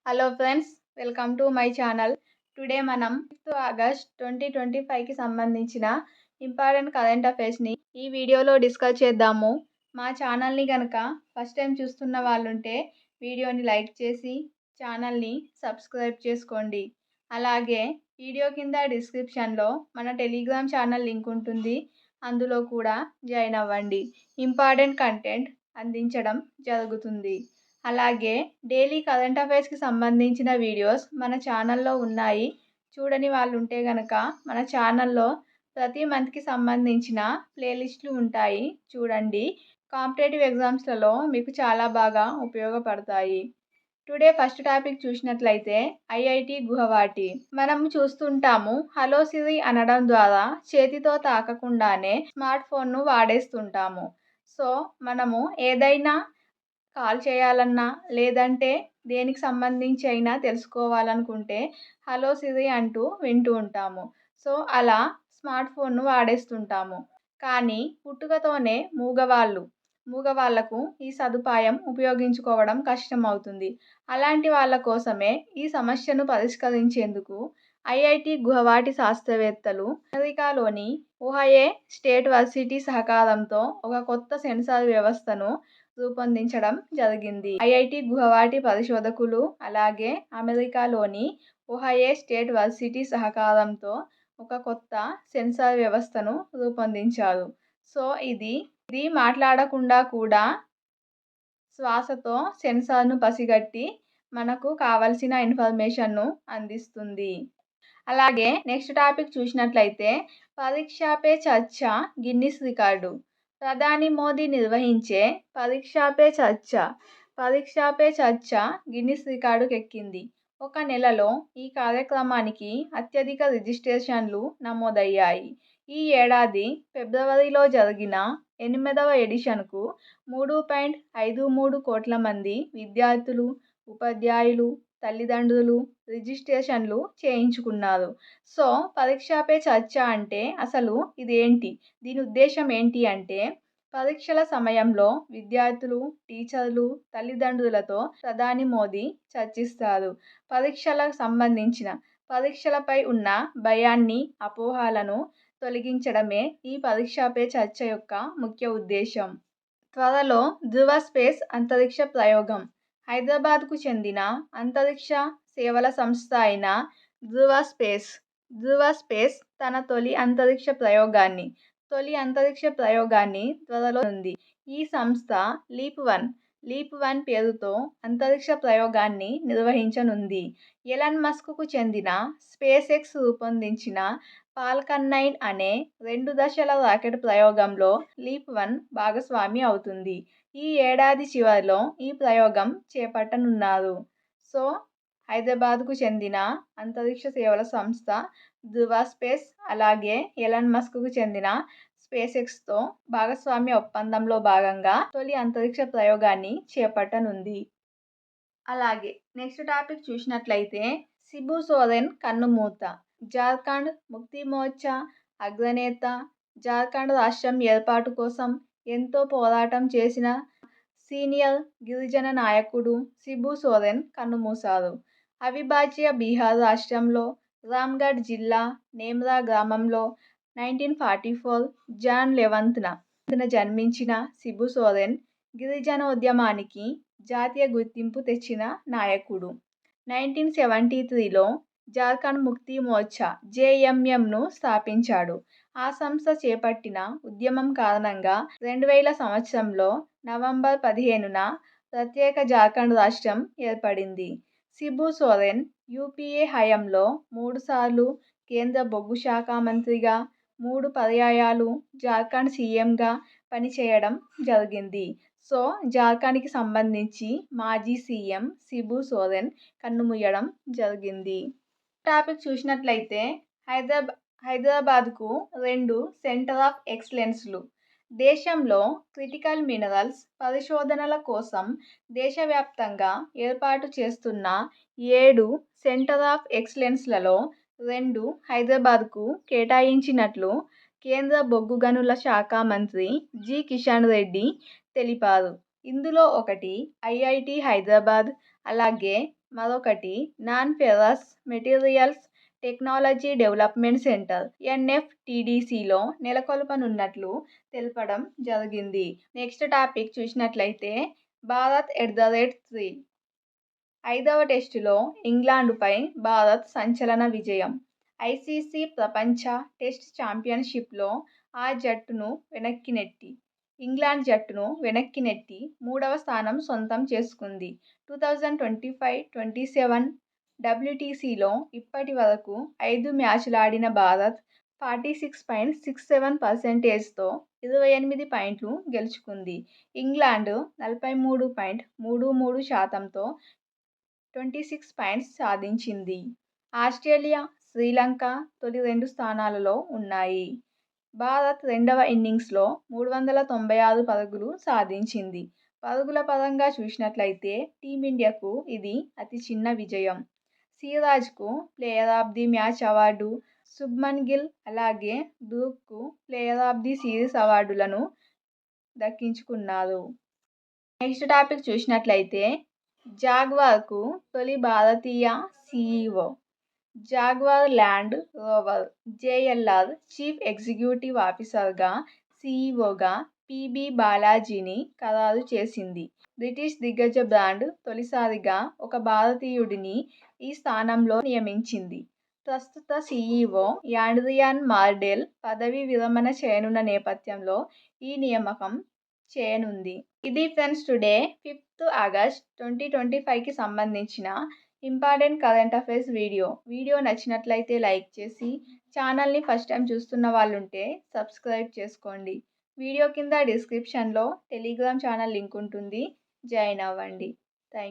Hello friends, welcome to my channel. Today మనం 5 August 2025కి సంబంధించిన important current అఫైర్స్ని ఈ వీడియోలో డిస్కస్ చేద్దాము. మా ఛానల్ని కనుక ఫస్ట్ టైం చూస్తున్న వాళ్ళుంటే వీడియోని లైక్ చేసి ఛానల్ని సబ్స్క్రైబ్ చేసుకోండి. అలాగే వీడియో కింద డిస్క్రిప్షన్లో మన టెలిగ్రామ్ ఛానల్ లింక్ ఉంటుంది. అందులో కూడా జాయిన్ అవ్వండి. ఇంపార్టెంట్ కంటెంట్ అందించడం జరుగుతుంది. అలాగే డైలీ కరెంట్ అఫైర్స్కి సంబంధించిన వీడియోస్ మన ఛానల్లో ఉన్నాయి. చూడని వాళ్ళు ఉంటే కనుక మన ఛానల్లో ప్రతి మంత్కి సంబంధించిన ప్లేలిస్టులు ఉంటాయి, చూడండి. కాంపిటేటివ్ ఎగ్జామ్స్లలో మీకు చాలా బాగా ఉపయోగపడతాయి. టుడే ఫస్ట్ టాపిక్ చూసినట్లయితే ఐఐటి గుహవాటి. మనం చూస్తుంటాము, హలో సిరి అనడం ద్వారా చేతితో తాకకుండానే స్మార్ట్ ఫోన్ను వాడేస్తుంటాము. సో మనము ఏదైనా కాల్ చేయాలన్నా లేదంటే దేనికి సంబంధించి అయినా తెలుసుకోవాలనుకుంటే హలో సిరి అంటూ వింటూ ఉంటాము. సో అలా స్మార్ట్ ఫోన్ను వాడేస్తుంటాము. కానీ పుట్టుకతోనే మూగవాళ్లకు ఈ సదుపాయం ఉపయోగించుకోవడం కష్టమవుతుంది. అలాంటి వాళ్ళ కోసమే ఈ సమస్యను పరిష్కరించేందుకు ఐఐటి గుహవాటి శాస్త్రవేత్తలు అమెరికాలోని ఓహయో స్టేట్ వర్సిటీ సహకారంతో ఒక కొత్త సెన్సార్ వ్యవస్థను రూపొందించడం జరిగింది. ఐఐటి గుహవాటి పరిశోధకులు అలాగే అమెరికాలోని ఓహయో స్టేట్ వర్సిటీ సహకారంతో ఒక కొత్త సెన్సార్ వ్యవస్థను రూపొందించారు. సో ఇది మాట్లాడకుండా కూడా శ్వాసతో సెన్సార్ను పసిగట్టి మనకు కావలసిన ఇన్ఫర్మేషన్ను అందిస్తుంది. అలాగే నెక్స్ట్ టాపిక్ చూసినట్లయితే పరీక్షా పే చర్చ గిన్నిస్ రికార్డు. ప్రధాని మోదీ నిర్వహించే పరీక్షా పే చర్చ గిన్నిస్ రికార్డుకు ఎక్కింది. ఒక నెలలో ఈ కార్యక్రమానికి అత్యధిక రిజిస్ట్రేషన్లు నమోదయ్యాయి. ఈ ఏడాది ఫిబ్రవరిలో జరిగిన 8వ ఎడిషన్కు 3.53 కోట్ల మంది విద్యార్థులు, ఉపాధ్యాయులు, తల్లిదండ్రులు రిజిస్ట్రేషన్లు చేయించుకున్నారు. సో పరీక్షా పే చర్చ అంటే అసలు ఇదేంటి, దీని ఉద్దేశం ఏంటి అంటే పరీక్షల సమయంలో విద్యార్థులు, టీచర్లు, తల్లిదండ్రులతో ప్రధాని మోదీ చర్చిస్తారు. పరీక్షలపై ఉన్న భయాన్ని, అపోహలను తొలగించడమే ఈ పరీక్షా పే చర్చ యొక్క ముఖ్య ఉద్దేశం. త్వరలో ధృవ స్పేస్ అంతరిక్ష ప్రయోగం. హైదరాబాద్కు చెందిన అంతరిక్ష సేవల సంస్థ అయిన ధృవ స్పేస్ తన తొలి అంతరిక్ష ప్రయోగాన్ని త్వరలో ఉంది. ఈ సంస్థ లీప్ వన్ పేరుతో అంతరిక్ష ప్రయోగాన్ని నిర్వహించనుంది. ఎలాన్ మస్క్కు చెందిన స్పేస్ ఎక్స్ రూపొందించిన ఫాల్కన్ 9 అనే 2 దశల రాకెట్ ప్రయోగంలో లీప్ వన్ భాగస్వామి అవుతుంది. ఈ ఏడాది చివరిలో ఈ ప్రయోగం చేపట్టనున్నారు. సో హైదరాబాద్కు చెందిన అంతరిక్ష సేవల సంస్థ ధృవ స్పేస్ అలాగే ఎలాన్ మస్క్కు చెందిన స్పేస్ ఎక్స్తో భాగస్వామ్య ఒప్పందంలో భాగంగా తొలి అంతరిక్ష ప్రయోగాన్ని చేపట్టనుంది. అలాగే నెక్స్ట్ టాపిక్ చూసినట్లయితే శిబు సోరెన్ కన్నుమూత. జార్ఖండ్ ముక్తి మోర్చా అగ్రనేత, జార్ఖండ్ రాష్ట్రం ఏర్పాటు కోసం ఎంతో పోరాటం చేసిన సీనియర్ గిరిజన నాయకుడు శిబు సోరెన్ కన్నుమూశారు. అవిభాజ్య బీహార్ రాష్ట్రంలో రామ్గఢ్ జిల్లా నేమ్రా గ్రామంలో 1944 జాన్ 11న జన్మించిన శిబు సోరెన్ గిరిజనోద్యమానికి జాతీయ గుర్తింపు తెచ్చిన నాయకుడు. 1973లో జార్ఖండ్ ముక్తి మోర్చా జేఎంఎంను స్థాపించాడు. ఆ సంస్థ చేపట్టిన ఉద్యమం కారణంగా 2000 సంవత్సరంలో నవంబర్ 15న ప్రత్యేక జార్ఖండ్ రాష్ట్రం ఏర్పడింది. శిబు సోరెన్ యూపీఏ హయాంలో 3 సార్లు కేంద్ర బొగ్గు శాఖ మంత్రిగా, 3 పర్యాయాలు జార్ఖండ్ సీఎంగా పనిచేయడం జరిగింది. సో జార్ఖండ్కి సంబంధించి మాజీ సీఎం శిబు సోరెన్ కన్నుమూయడం జరిగింది. టాపిక్ చూసినట్లయితే హైదరాబాద్కు 2 సెంటర్ ఆఫ్ ఎక్సలెన్స్లు. దేశంలో క్రిటికల్ మినరల్స్ పరిశోధనల కోసం దేశవ్యాప్తంగా ఏర్పాటు చేస్తున్న 7 సెంటర్ ఆఫ్ ఎక్సలెన్స్లలో 2 హైదరాబాద్కు కేటాయించినట్లు కేంద్ర బొగ్గు గనుల శాఖ మంత్రి జి కిషన్ రెడ్డి తెలిపారు. ఇందులో ఒకటి ఐఐటి హైదరాబాద్, అలాగే మరొకటి non ferrous materials technology development centre NFTDCలో నెలకొల్పనున్నట్లు తెలపడం జరిగింది. నెక్స్ట్ టాపిక్ చూసినట్లయితే భారత్ @3 5వ టెస్టులో ఇంగ్లాండ్పై భారత్ సంచలన విజయం. ICC ప్రపంచ టెస్ట్ ఛాంపియన్షిప్లో ఇంగ్లాండ్ జట్టును వెనక్కి నెట్టి 3వ స్థానం సొంతం చేసుకుంది. 2025-27 WTCలో ఇప్పటి వరకు 5 మ్యాచ్లాడిన భారత్ 46.67%తో 28 పాయింట్లు గెలుచుకుంది. ఇంగ్లాండ్ 43.33%తో 26 పాయింట్స్ సాధించింది. ఆస్ట్రేలియా, శ్రీలంక తొలి 2 స్థానాలలో ఉన్నాయి. భారత్ రెండవ ఇన్నింగ్స్లో 396 పరుగులు సాధించింది. పరుగుల పరంగా చూసినట్లయితే టీమిండియాకు ఇది అతి చిన్న విజయం. సిరాజ్కు player of the match award, Shubman Gill అలాగే ధ్రువ్కు ప్లేయర్ ఆఫ్ ది సిరీస్ అవార్డులను దక్కించుకున్నారు. నెక్స్ట్ టాపిక్ చూసినట్లయితే జాగ్వార్కు తొలి భారతీయ CEO. Jaguar Land Rover JLR chief executive ఆఫీసర్గా CEOగా PB బాలాజీని ఖరారు చేసింది. బ్రిటిష్ దిగ్గజ బ్రాండ్ తొలిసారిగా ఒక భారతీయుడిని ఈ స్థానంలో నియమించింది. ప్రస్తుత CEO యాండ్రియాన్ మార్డెల్ పదవీ విరమణ చేయనున్న నేపథ్యంలో ఈ నియామకం చేయనుంది. ఇది ఫ్రెండ్స్ టుడే 5th August 2025కి సంబంధించిన ఇంపార్టెంట్ కరెంట్ అఫైర్స్ వీడియో నచ్చినట్లయితే లైక్ చేసి ఛానల్ని ఫస్ట్ టైం చూస్తున్న వాళ్ళుంటే సబ్స్క్రైబ్ చేసుకోండి. వీడియో కింద డిస్క్రిప్షన్లో టెలిగ్రామ్ ఛానల్ లింక్ ఉంటుంది, జాయిన్ అవ్వండి. Thank you.